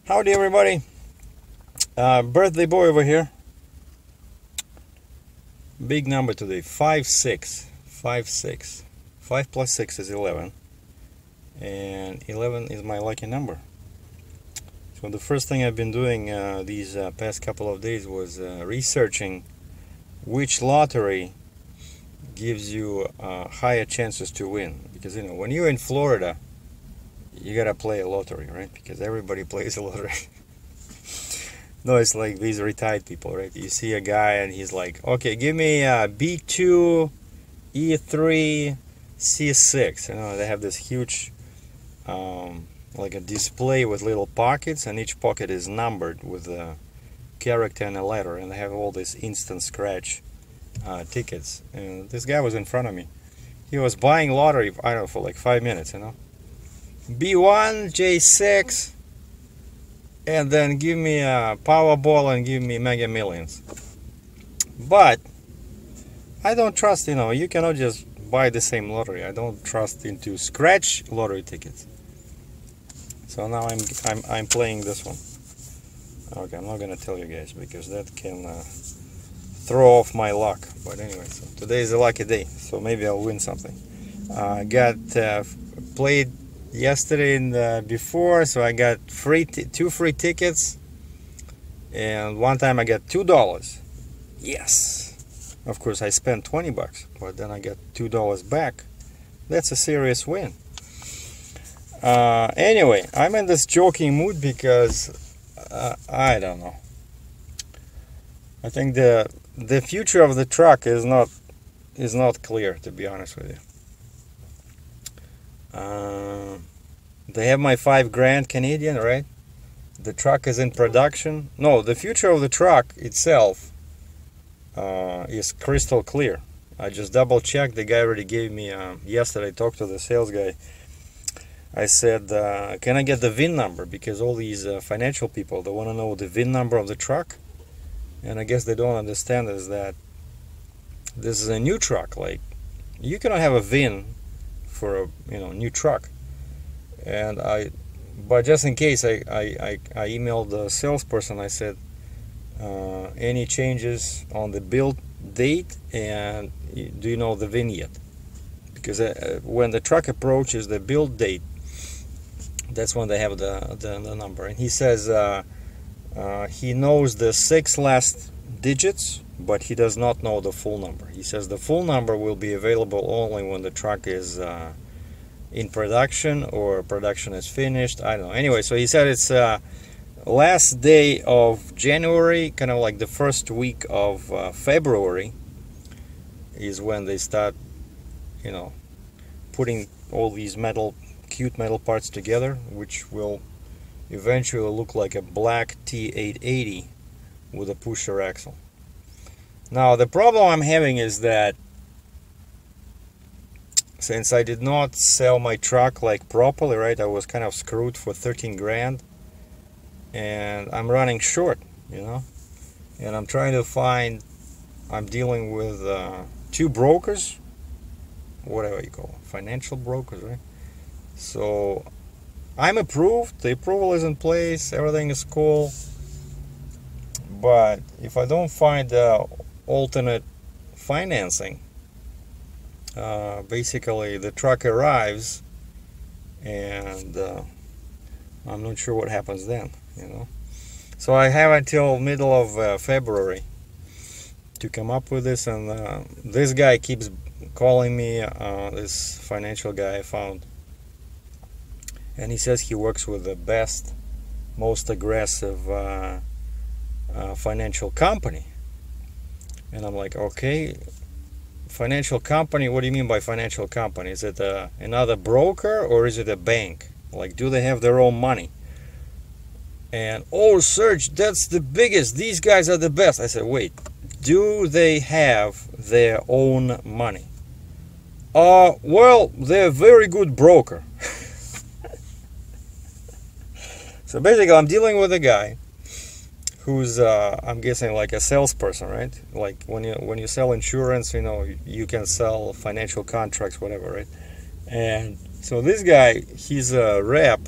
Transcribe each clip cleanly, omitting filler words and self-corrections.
Howdy everybody, birthday boy over here. Big number today, 5-6, 5-6. 5 plus 6 is 11, and 11 is my lucky number. So the first thing I've been doing these past couple of days was researching which lottery gives you higher chances to win, because you know, when you're in Florida you gotta play a lottery, right? Because everybody plays a lottery. No, it's like these retired people, right? You see a guy and he's like, okay, give me B2 E3 C6. You know, they have this huge like a display with little pockets, and each pocket is numbered with a character and a letter, and they have all these instant scratch tickets. And this guy was in front of me. He was buying lottery, I don't know, for like 5 minutes, you know. B1 J6, and then give me a Powerball and give me Mega Millions. But I don't trust, you know, you cannot just buy the same lottery. I don't trust into scratch lottery tickets. So now I'm playing this one. Okay, I'm not gonna tell you guys because that can throw off my luck. But anyway, so today is a lucky day, so maybe I'll win something. Got played yesterday and before, so I got two free tickets, and one time I got $2. Yes, of course I spent 20 bucks, but then I got $2 back. That's a serious win. Anyway, I'm in this joking mood because I don't know, I think the future of the truck is not clear, to be honest with you. They have my $5,000 Canadian, right? The truck is in production. No, the future of the truck itself is crystal clear. I just double checked. The guy already gave me yesterday. I talked to the sales guy. I said, can I get the VIN number? Because all these financial people, they want to know the VIN number of the truck, and I guess they don't understand is that this is a new truck. Like, you cannot have a VIN for a new truck. And but just in case, I emailed the salesperson. I said, any changes on the build date, and do you know the VIN yet? Because when the truck approaches the build date, that's when they have the number. And he says he knows the 6 last digits, but he does not know the full number. He says the full number will be available only when the truck is in production, or production is finished. I don't know. Anyway, so he said it's last day of January, kind of like the first week of February is when they start, you know, putting all these cute metal parts together, which will eventually look like a black T880 with a pusher axle. Now the problem I'm having is that since I did not sell my truck like properly, right, I was kind of screwed for 13 grand, and I'm running short, you know, and I'm trying to find, I'm dealing with 2 brokers, whatever you call them, financial brokers, right? So I'm approved, the approval is in place, everything is cool, but if I don't find alternate financing, basically the truck arrives and I'm not sure what happens then, you know. So I have until middle of February to come up with this, and this guy keeps calling me, this financial guy I found, and he says he works with the best, most aggressive financial company. And I'm like, okay, financial company, what do you mean by financial company? Is it another broker, or is it a bank? Like, do they have their own money? And, oh, Serge, that's the biggest, these guys are the best. I said, wait, do they have their own money? Well, they're a very good broker. So basically I'm dealing with a guy who's I'm guessing like a salesperson, right? Like when you sell insurance, you know, you can sell financial contracts, whatever, right? And so this guy, he's a rep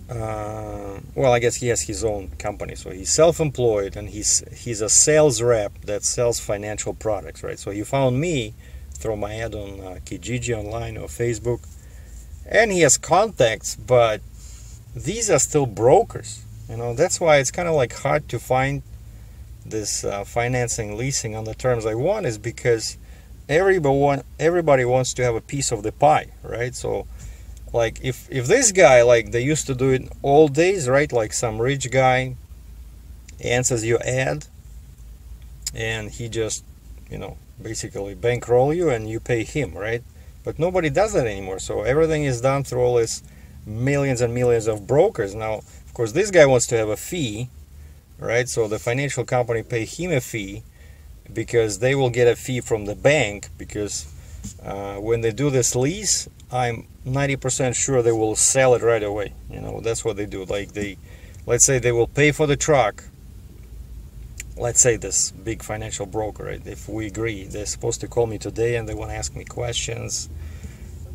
well, I guess he has his own company, so he's self-employed, and he's a sales rep that sells financial products, right? So he found me through my ad on Kijiji online or Facebook, and he has contacts, but these are still brokers. You know, that's why it's kind of like hard to find this financing, leasing on the terms I want, is because everybody wants to have a piece of the pie, right? So like if this guy, like they used to do it all days, right? Like some rich guy answers your ad and he just, you know, basically bankroll you and you pay him, right? But nobody does that anymore. So everything is done through all this millions and millions of brokers. Now, of course, this guy wants to have a fee, right? So the financial company pay him a fee because they will get a fee from the bank, because when they do this lease, I'm 90% sure they will sell it right away. You know, that's what they do. Like let's say they will pay for the truck. Let's say this big financial broker, right? If we agree, they're supposed to call me today and they want to ask me questions.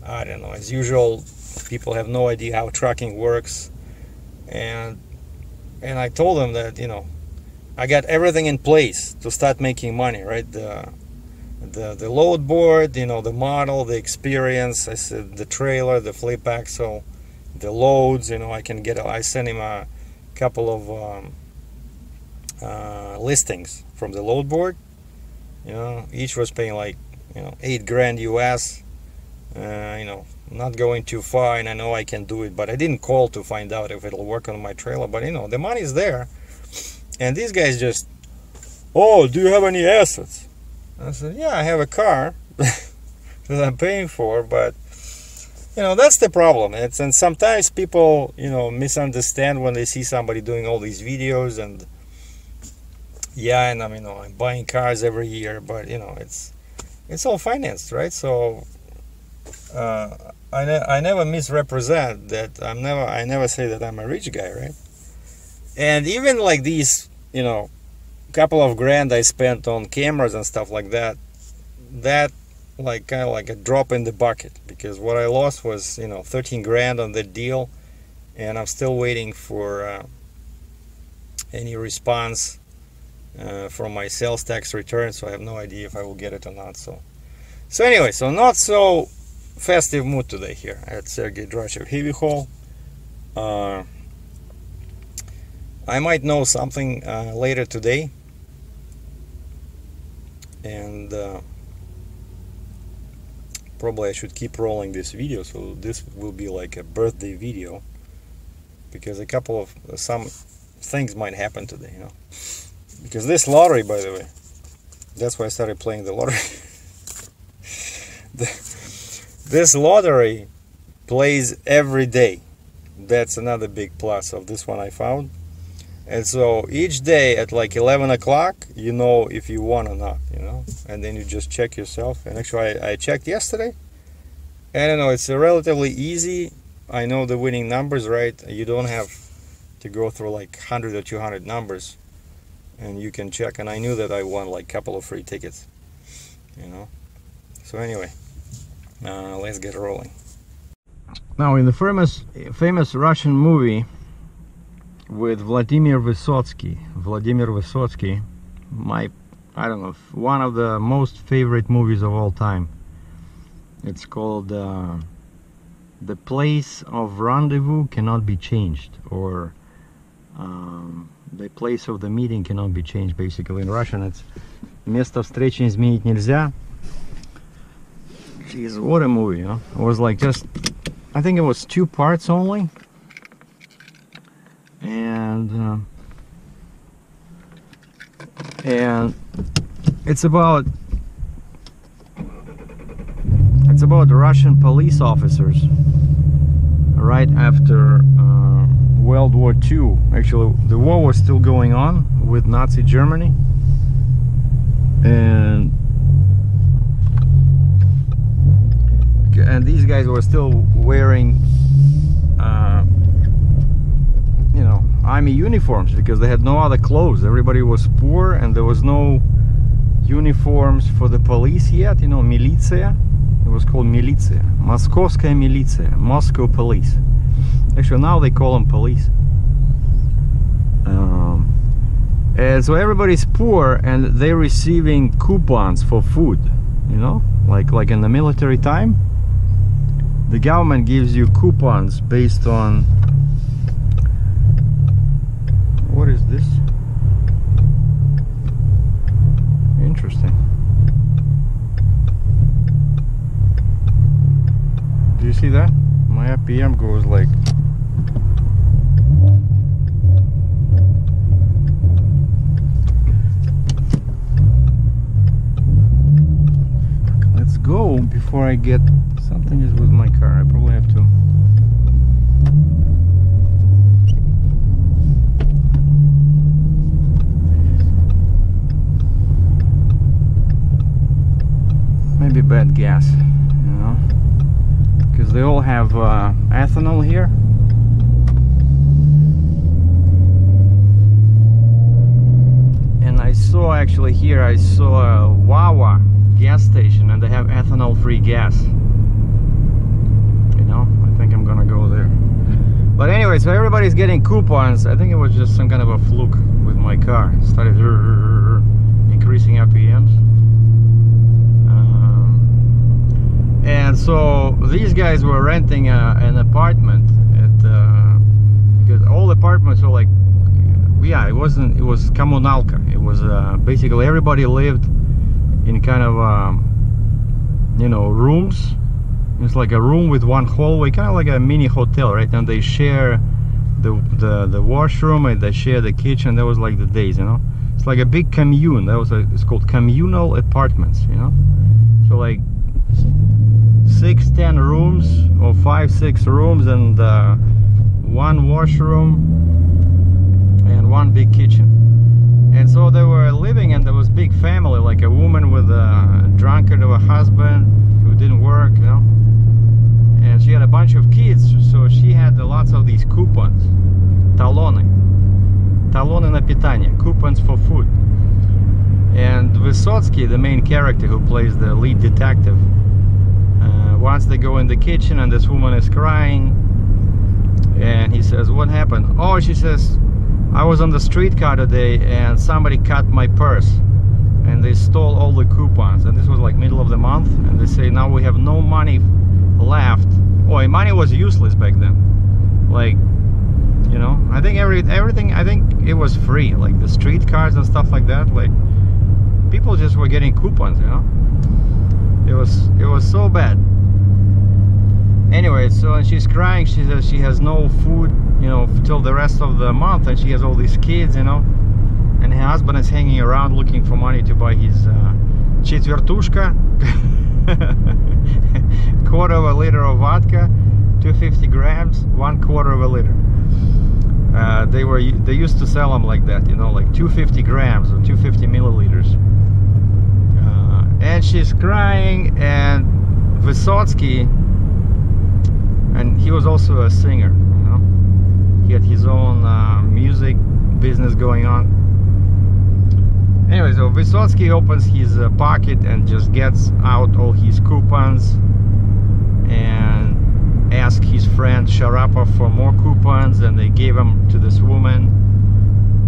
I don't know. As usual, people have no idea how trucking works. And I told them that, you know, I got everything in place to start making money, right? The load board, you know, the model, the experience, I said the trailer, the flip axle, the loads, you know, I can get, I sent him a couple of listings from the load board, you know, each was paying like, you know, $8 grand US, you know, not going too far, and I know I can do it, but I didn't call to find out if it'll work on my trailer. But you know, the money's there, and these guys just, oh, do you have any assets? I said, yeah, I have a car that I'm paying for, but you know, that's the problem. And sometimes people, you know, misunderstand when they see somebody doing all these videos, and yeah, and you know, I'm buying cars every year, but you know, it's all financed, right? So I never misrepresent that. I never say that I'm a rich guy, right? And even like these, you know, couple of grand I spent on cameras and stuff like that, like kind of like a drop in the bucket, because what I lost was, you know, 13 grand on the deal, and I'm still waiting for any response from my sales tax return, so I have no idea if I will get it or not. So anyway, so not so festive mood today here at SERGEI DRATCHEV Heavy Haul. I might know something later today, and probably I should keep rolling this video, so this will be like a birthday video, because a couple of some things might happen today, you know. Because this lottery, by the way, that's why I started playing the lottery. This lottery plays every day. That's another big plus of this one I found. And so each day at like 11 o'clock, you know if you won or not, you know. And then you just check yourself. And actually I checked yesterday. And I know it's relatively easy. I know the winning numbers, right? You don't have to go through like 100 or 200 numbers. And you can check. And I knew that I won like a couple of free tickets, you know. So anyway, let's get rolling. Now, in the famous Russian movie with Vladimir Vysotsky, I don't know, one of the most favorite movies of all time. It's called The Place of Rendezvous Cannot Be Changed, or The Place of the Meeting Cannot Be Changed. Basically, in Russian, it's Место встречи изменить нельзя. Jeez, what a movie, you know? It was like just, I think it was 2 parts only, and it's about the Russian police officers right after World War II. Actually, the war was still going on with Nazi Germany, and these guys were still wearing you know, army uniforms, because they had no other clothes. Everybody was poor, and there was no uniforms for the police yet, you know, militia. It was called militia, Moskovskaya militia, Moscow police. Actually, now they call them police. And so everybody's poor, and they're receiving coupons for food. You know, like in the military time, the government gives you coupons based on. What is this? Interesting. Do you see that? My RPM goes like. Let's go before I get. Something is with my car. I probably have to. Maybe bad gas, you know, because they all have ethanol here. And I saw actually here, I saw a Wawa gas station, and they have ethanol-free gas. You know, I think I'm gonna go there. But anyway, so everybody's getting coupons. I think it was just some kind of a fluke with my car. It started increasing RPMs. And so these guys were renting an apartment at because all apartments were like, yeah, it was kommunalka. It was basically everybody lived in kind of you know, rooms. It's like a room with one hallway, kind of like a mini hotel, right? And they share the washroom, and they share the kitchen. That was like the days, you know. It's like a big commune. That was it's called communal apartments, you know. So like 6-10 rooms or 5-6 rooms, and one washroom and one big kitchen. And so they were living, and there was big family, like a woman with a drunkard of a husband who didn't work, you know, and she had a bunch of kids, so she had lots of these coupons, talony na питание, coupons for food. And Vysotsky, the main character who plays the lead detective, once they go in the kitchen and this woman is crying, and he says, what happened? Oh, she says, I was on the streetcar today and somebody cut my purse and they stole all the coupons, and this was like middle of the month, and they say now we have no money left. Oh, money was useless back then, like, you know, I think everything, I think it was free, like the streetcars and stuff like that, like people just were getting coupons, you know. It was so bad. Anyway, so she's crying. She says she has no food, you know, till the rest of the month, and she has all these kids, you know, and her husband is hanging around looking for money to buy his четвертушка, quarter of a liter of vodka, 250 grams, 1/4 of a liter. They used to sell them like that, you know, like 250 grams or 250 milliliters. And she's crying, and Vysotsky, and he was also a singer, you know, he had his own music business going on. Anyway, so Vysotsky opens his pocket and just gets out all his coupons and asks his friend Sharapov for more coupons, and they gave them to this woman,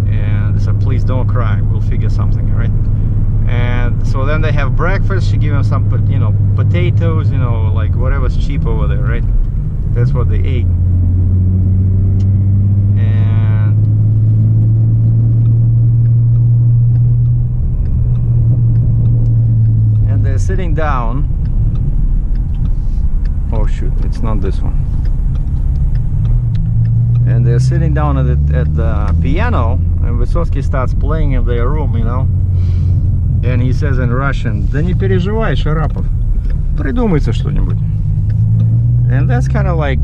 and they said, please don't cry, we'll figure something, all right? And so then they have breakfast. She gives them some, you know, potatoes, you know, like whatever's cheap over there, right? That's what they ate. And they're sitting down. Oh shoot, it's not this one. And they're sitting down at the piano, and Vysotsky starts playing in their room, you know. And he says in Russian, да не переживай, Шарапов, придумается что-нибудь. And that's kind of like,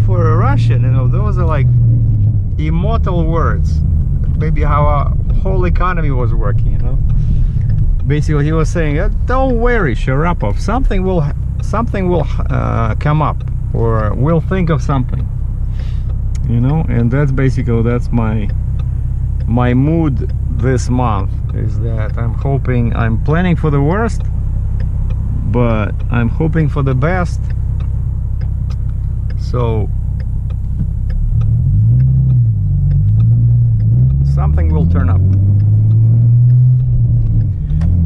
for a Russian, you know, those are like immortal words. Maybe how our whole economy was working, you know. Basically, he was saying, don't worry, Sharapov, something will come up, or we'll think of something, you know. And that's basically, that's my mood this month, is that I'm planning for the worst, but I'm hoping for the best. So something will turn up.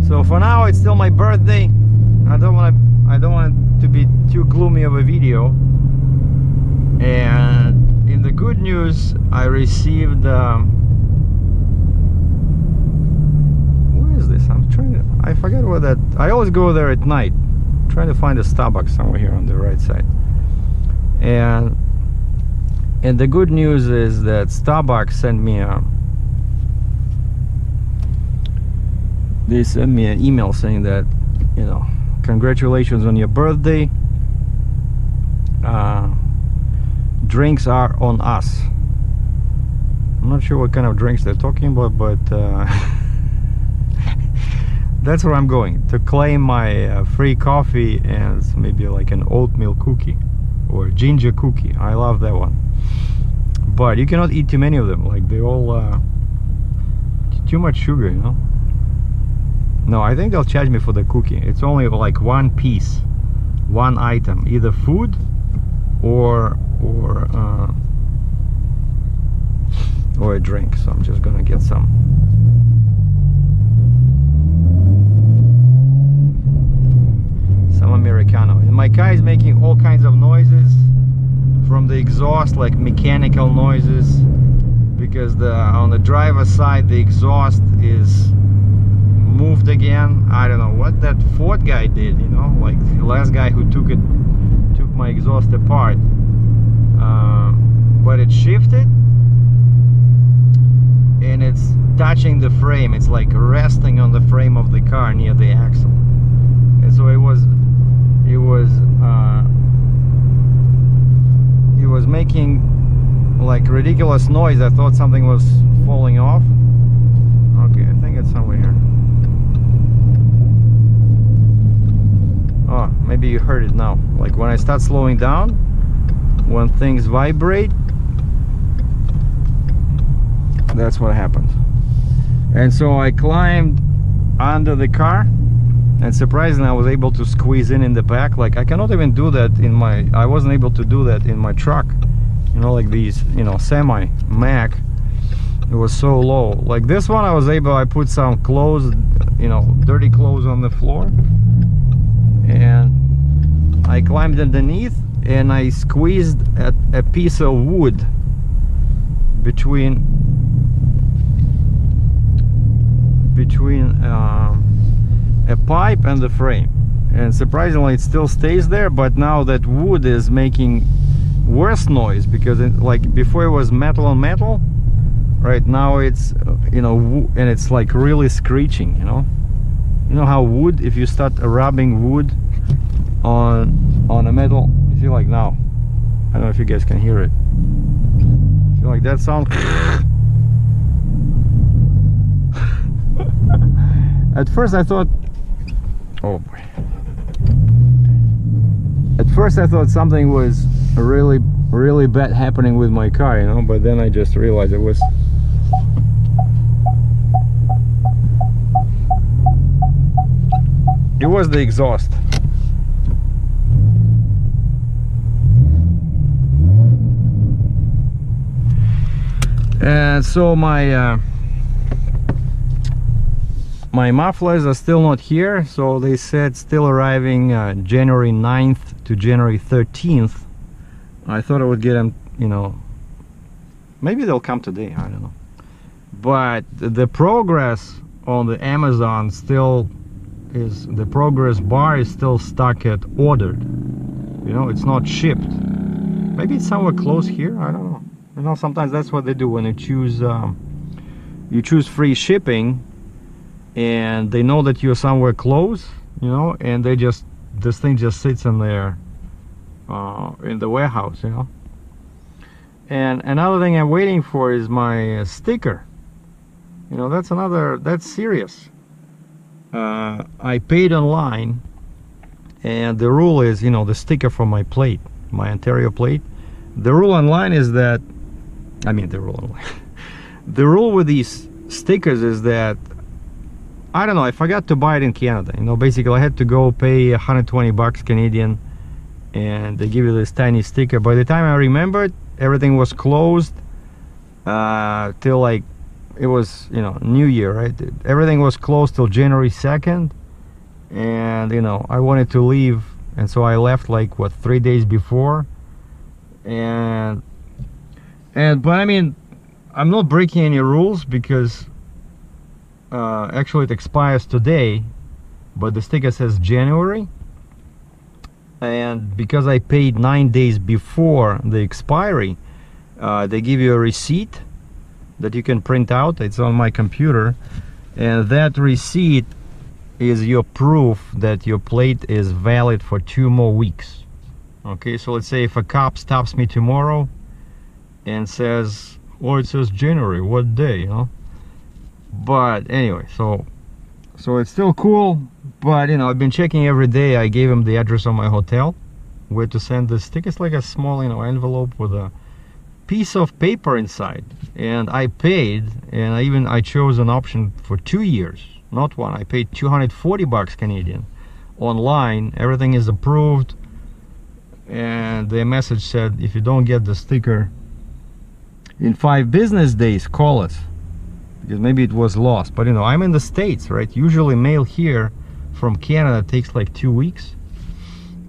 So for now it's still my birthday. I don't want it to be too gloomy of a video. And in the good news, I received what is this? I'm trying to, I forgot what that, I always go there at night. I'm trying to find a Starbucks somewhere here on the right side. And the good news is that Starbucks sent me they sent me an email saying that, you know, congratulations on your birthday. Drinks are on us. I'm not sure what kind of drinks they're talking about, but that's where I'm going to claim my free coffee and maybe like an oatmeal cookie or ginger cookie. I love that one, but you cannot eat too many of them. Like they all too much sugar, you know. No, I think they'll charge me for the cookie. It's only like one piece, one item, either food or a drink. So I'm just gonna get some. Americano. And my car is making all kinds of noises from the exhaust, like mechanical noises, because on the driver's side the exhaust is moved again. I don't know what that Ford guy did, you know, like the last guy who took my exhaust apart, but it shifted and it's touching the frame. It's like resting on the frame of the car near the axle, and so it was making like ridiculous noise. I thought something was falling off. Okay, I think it's somewhere here. Oh, maybe you heard it now. Like when I start slowing down, when things vibrate, that's what happens. And so I climbed under the car, and surprisingly I was able to squeeze in the back. Like I cannot even do that in my, I wasn't able to do that in my truck, you know, like these, you know, semi Mac, it was so low. Like this one I was able, I put some clothes, you know, dirty clothes on the floor, and I climbed underneath and I squeezed at a piece of wood between a pipe and the frame, and surprisingly it still stays there. But now that wood is making worse noise, because it, like before it was metal on metal, right now it's you know, and it's like really screeching, you know how wood, if you start rubbing wood on a metal, you see, like now, I don't know if you guys can hear it, you like that sound. At first I thought, oh boy, at first I thought something was really bad happening with my car, you know, but then I just realized it was the exhaust. And so my mufflers are still not here, so they said still arriving January 9th to January 13th. I thought I would get them, you know, maybe they'll come today, I don't know. But the progress on the Amazon still is, the progress bar is still stuck at ordered, you know, it's not shipped. Maybe it's somewhere close here, I don't know. You know, sometimes that's what they do when you choose free shipping, and they know that you're somewhere close, you know, and they just, this thing just sits in there in the warehouse, you know. And another thing I'm waiting for is my sticker. You know, that's serious. I paid online, and the rule is, you know, the sticker for my plate, my Ontario plate, the rule online is that, I mean the rule online, the rule with these stickers is that, I don't know, I forgot to buy it in Canada, you know, basically I had to go pay 120 bucks Canadian and they give you this tiny sticker. By the time I remembered, everything was closed till like, it was, you know, New Year, right? Everything was closed till January 2nd, and you know, I wanted to leave, and so I left like, what, 3 days before. But I mean, I'm not breaking any rules, because actually it expires today, but the sticker says January, and because I paid 9 days before the expiry, they give you a receipt that you can print out. It's on my computer, and that receipt is your proof that your plate is valid for 2 more weeks. Okay, so let's say if a cop stops me tomorrow and says, oh, it says January, what day, you know? But anyway, so it's still cool, but you know, I've been checking every day. I gave him the address of my hotel where to send the sticker. It's like a small, you know, envelope with a piece of paper inside, and I paid, and I chose an option for 2 years, not one. I paid 240 bucks Canadian online. Everything is approved, and the message said, if you don't get the sticker in 5 business days, call us, because maybe it was lost. But you know, I'm in the States, right? Usually mail here from Canada takes like 2 weeks,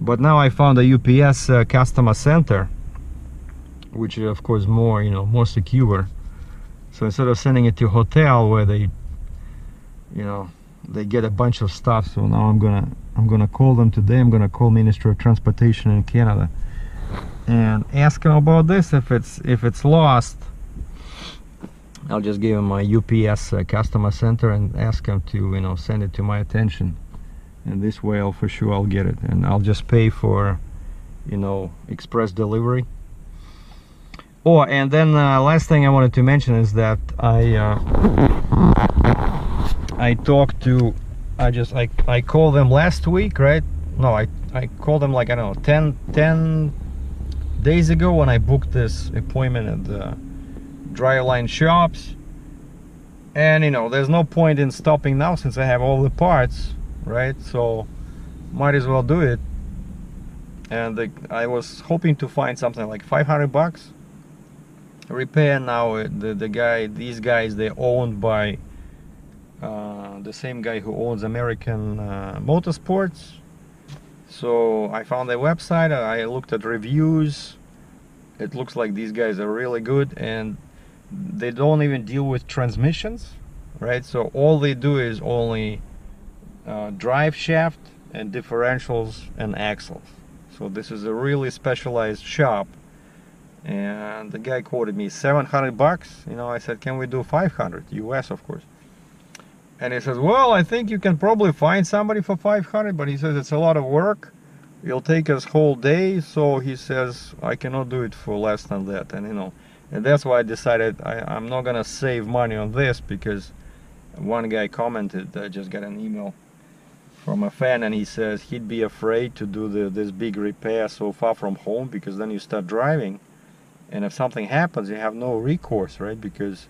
but now I found a UPS customer center, which is of course more, you know, more secure. So instead of sending it to a hotel where they, you know, they get a bunch of stuff, so now I'm gonna call them today. I'm gonna call Ministry of Transportation in Canada and ask them about this. If it's lost, I'll just give them my UPS customer center and ask them to, you know, send it to my attention, and this way I'll get it, and I'll just pay for, you know, express delivery. Oh, and then last thing I wanted to mention is that I called them last week, right? No, I called them like, I don't know, 10 days ago when I booked this appointment at the Dryline shops. And you know, there's no point in stopping now since I have all the parts, right? So might as well do it. And I was hoping to find something like 500 bucks repair. Now these guys, they're owned by the same guy who owns American Motorsports. So I found their website, I looked at reviews. It looks like these guys are really good, and they don't even deal with transmissions, right? So all they do is only drive shaft and differentials and axles. So this is a really specialized shop, and the guy quoted me 700 bucks. You know, I said, can we do 500 US, of course? And he says, well, I think you can probably find somebody for 500, but he says it's a lot of work. It'll take us whole day. So he says, I cannot do it for less than that. And you know, and that's why I decided I'm not gonna save money on this, because one guy commented, I just got an email from a fan, and he says he'd be afraid to do this big repair so far from home, because then you start driving, and if something happens, you have no recourse, right? Because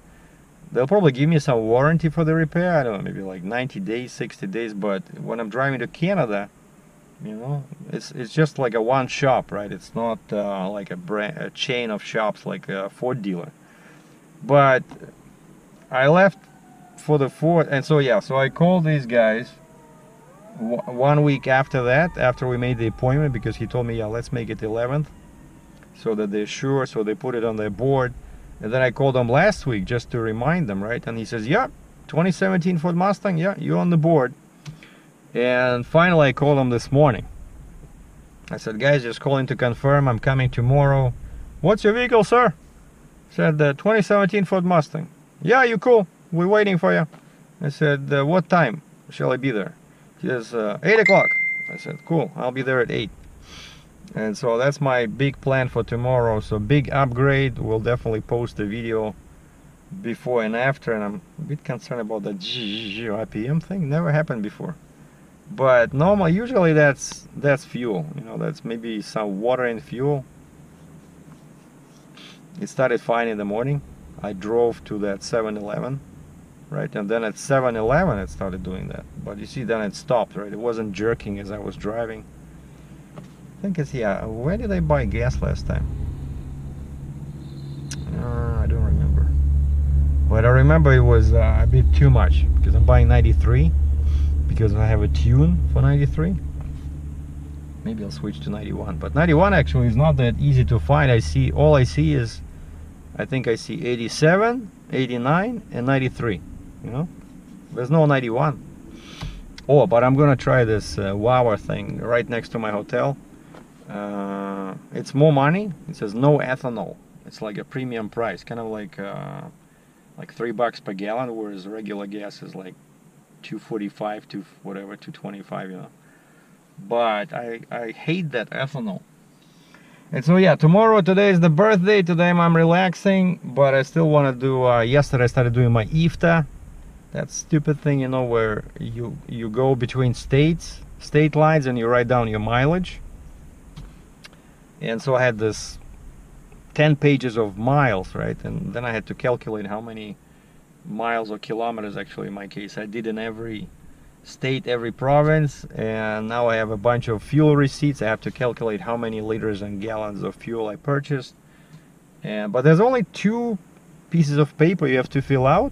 they'll probably give me some warranty for the repair, I don't know, maybe like 90 days, 60 days, but when I'm driving to Canada, you know, it's just like a one shop, right? It's not like a chain of shops like a Ford dealer. But I left for the Ford, and so yeah, so I called these guys 1 week after that, after we made the appointment, because he told me, yeah, let's make it 11th, so that they're sure, so they put it on their board. And then I called them last week just to remind them, right? And he says, yeah, 2017 Ford Mustang, yeah, you're on the board. And finally I called him this morning. I said, guys, just calling to confirm I'm coming tomorrow. What's your vehicle, sir? Said, 2017 Ford Mustang. Yeah, you cool, we're waiting for you. I said, what time shall I be there? He says, 8 o'clock. I said, cool, I'll be there at 8. And so that's my big plan for tomorrow. So big upgrade. We'll definitely post a video before and after. And I'm a bit concerned about the RPM thing. Never happened before. But normally, usually that's fuel. You know, that's maybe some water and fuel. It started fine in the morning. I drove to that 7-Eleven, right? And then at 7-Eleven it started doing that. But you see, then it stopped, right? It wasn't jerking as I was driving. think it's, yeah, where did I buy gas last time? I don't remember. But I remember it was a bit too much, because I'm buying 93, because I have a tune for 93. Maybe I'll switch to 91, but 91 actually is not that easy to find. All I see is, I think I see 87, 89, and 93, you know? There's no 91. Oh, but I'm gonna try this Wawa thing right next to my hotel. It's more money. It says no ethanol. It's like a premium price, kind of like $3 per gallon, whereas regular gas is like $2.45 to whatever, $2.25, you know. But I hate that ethanol. And so yeah, today is the birthday. Today I'm relaxing, but I still want to do. Yesterday I started doing my IFTA. That stupid thing, you know, where you go between state lines, and you write down your mileage. And so I had this 10 pages of miles, right? And then I had to calculate how many miles or kilometers, actually in my case, I did in every state, every province. And now I have a bunch of fuel receipts. I have to calculate how many liters and gallons of fuel I purchased. But there's only 2 pieces of paper you have to fill out.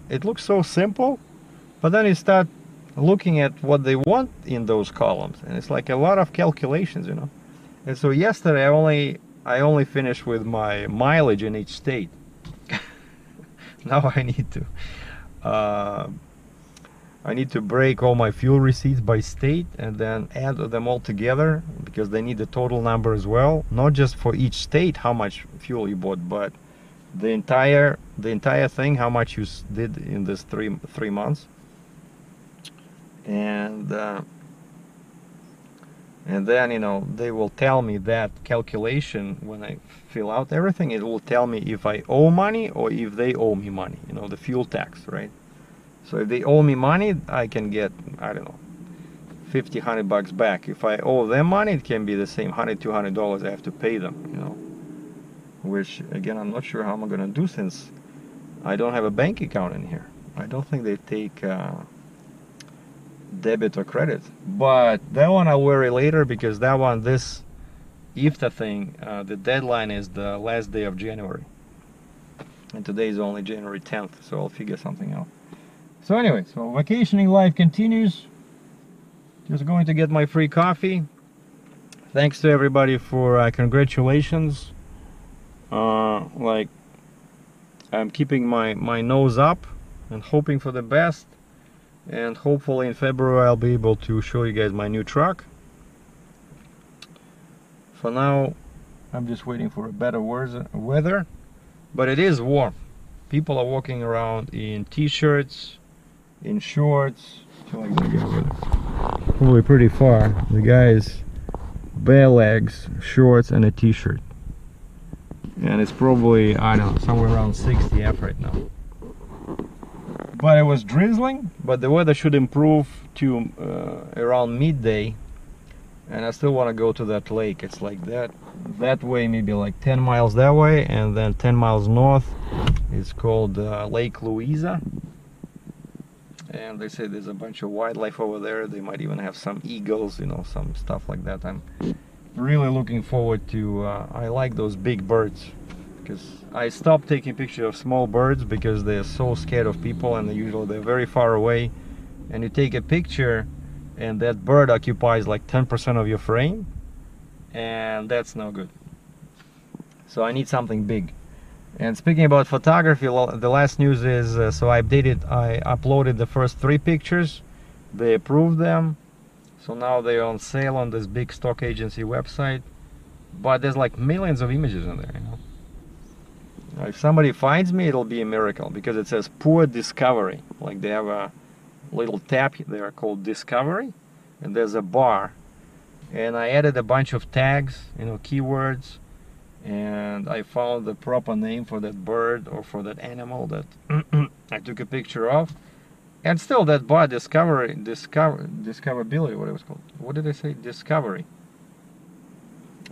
It looks so simple, but then you start looking at what they want in those columns, and it's like a lot of calculations, you know. And so yesterday I only finished with my mileage in each state. Now I need to break all my fuel receipts by state and then add them all together, because they need the total number as well, not just for each state how much fuel you bought, but the entire thing, how much you did in this three months. And then, you know, they will tell me that calculation when I fill out everything. It will tell me if I owe money or if they owe me money, you know, the fuel tax, right? So if they owe me money, I can get, I don't know, $50, $100 back. If I owe them money, it can be the same $100, $200 I have to pay them, you know. Which, again, I'm not sure how I'm gonna do, since I don't have a bank account in here. I don't think they take debit or credit. But that one I'll worry later, because that one, this IFTA thing, the deadline is the last day of January. And today is only January 10th, so I'll figure something out. So anyway, so vacationing life continues. Just going to get my free coffee. Thanks to everybody for congratulations. Like, I'm keeping my nose up and hoping for the best, and hopefully in February I'll be able to show you guys my new truck. For now I'm just waiting for a better weather, but it is warm. People are walking around in t-shirts, in shorts. Probably pretty far. The guy is bare legs, shorts, and a t-shirt. And it's probably, I don't know, somewhere around 60 F right now. But it was drizzling, but the weather should improve to around midday. And I still want to go to that lake. It's like that way, maybe like 10 miles that way, and then 10 miles north. It's called Lake Louisa. And they say there's a bunch of wildlife over there. They might even have some eagles, you know, some stuff like that. I'm really looking forward to, I like those big birds, because I stopped taking pictures of small birds because they're so scared of people, and they're very far away, and you take a picture and that bird occupies like 10% of your frame, and that's no good. So I need something big. And speaking about photography, the last news is, so I uploaded the first 3 pictures. They approved them. So now they're on sale on this big stock agency website. But there's like millions of images in there, you know. If somebody finds me, it'll be a miracle, because it says poor discovery. Like, they have a little tab there called discovery, and there's a bar. And I added a bunch of tags, you know, keywords, and I found the proper name for that bird or for that animal that I took a picture of. And still, that bar, discoverability, what it was called. What did I say? Discovery.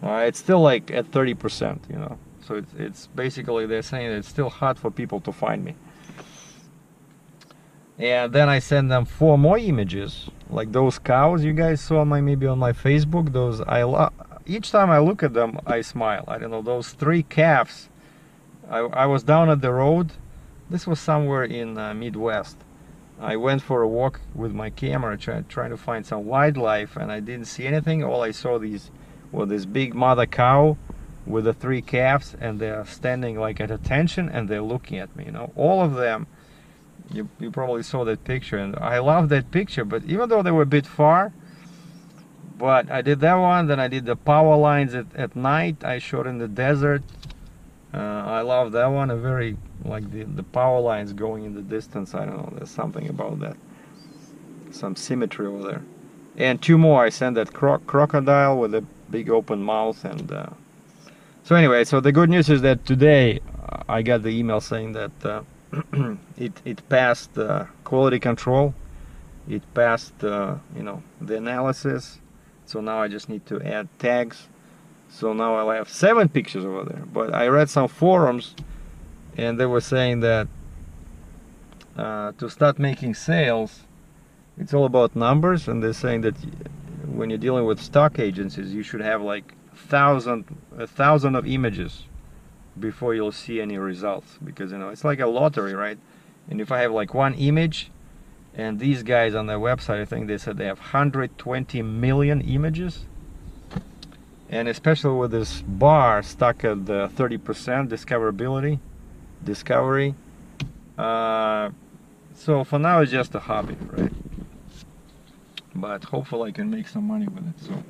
It's still like at 30%, you know. So it's basically, they're saying that it's still hard for people to find me. And then I send them 4 more images, like those cows you guys saw maybe on my Facebook. Those each time I look at them, I smile. I don't know, those 3 calves. I was down at the road. This was somewhere in Midwest. I went for a walk with my camera, trying to find some wildlife, and I didn't see anything. All I saw this big mother cow with the 3 calves, and they're standing like at attention, and they're looking at me. You know, all of them. You probably saw that picture, and I love that picture. But even though they were a bit far, but I did that one. Then I did the power lines at night. I shot in the desert. I love that one. A very like the power lines going in the distance. I don't know. There's something about that. Some symmetry over there. And 2 more. I sent that crocodile with a big open mouth. And so anyway, so the good news is that today I got the email saying that. It passed quality control. It passed you know, the analysis. So now I just need to add tags. So now I'll have 7 pictures over there. But I read some forums, and they were saying that to start making sales, it's all about numbers. And they're saying that when you're dealing with stock agencies, you should have like 1,000 of images before you'll see any results, because you know it's like a lottery, right? And if I have like 1 image, and these guys on their website, I think they said they have 120 million images, and especially with this bar stuck at the 30% discovery. So for now it's just a hobby, right? But hopefully I can make some money with it. So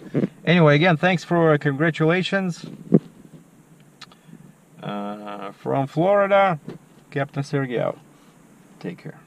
anyway, again, thanks for congratulations. From Florida, Captain SERGEI out. Take care.